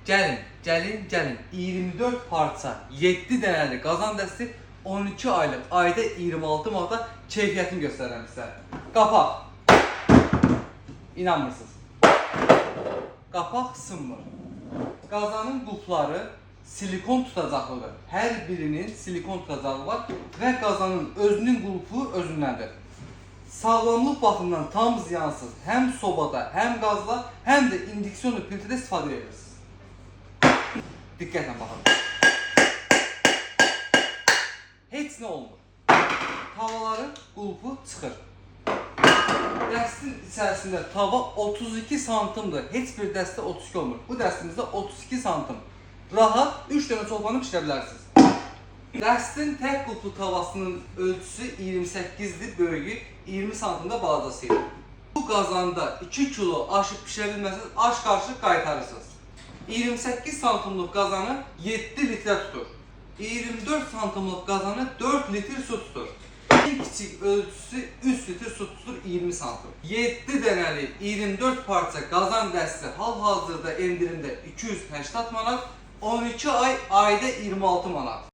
Gəlin. 24 parça, 7 dənəli qazan dəsti 12 aylıq, ayda 26 manata keyfiyyətini göstərəm sizə. Qapaq. İnanmırsınız. Qapaq sınmır. Qazanın qulpları silikon tutacaqlıdır. Hər birinin silikon tutacaqlığı var və qazanın özünün qulpu özündəndir. Sağlamlıq baxımından tam ziyansız, həm sobada, həm qazda, həm də induksiyonlu piltədə istifadə edirsiniz. Diqqətlə baxın. Heç nə olmur. Tavaların qulpu çıxır. Dəstin içərisində tava 32 santimdir. Heç bir dəstə 32 olmur. Bu dəstimizdə 32 santim. Rahat 3 dənə çolpanı pişirə bilərsiniz. Dəstin tək qulplu tavasının ölçüsü 28-dir, böyüyü 20 santimdə balacasıdır. Bu qazanda 2 kilo aşıb pişirə bilməsiniz, aş qarışıq qaytarırsınız. 28 santimlik qazanı 7 litrə tutur. 24 santimlik qazanı 4 litr su tutur. En kiçik ölçüsü 3 litr su tutur 20 santim. 7 dənəli 24 parça qazan dəsti hal-hazırda endirimdə 280 manat, 12 ay ayda 26 manat.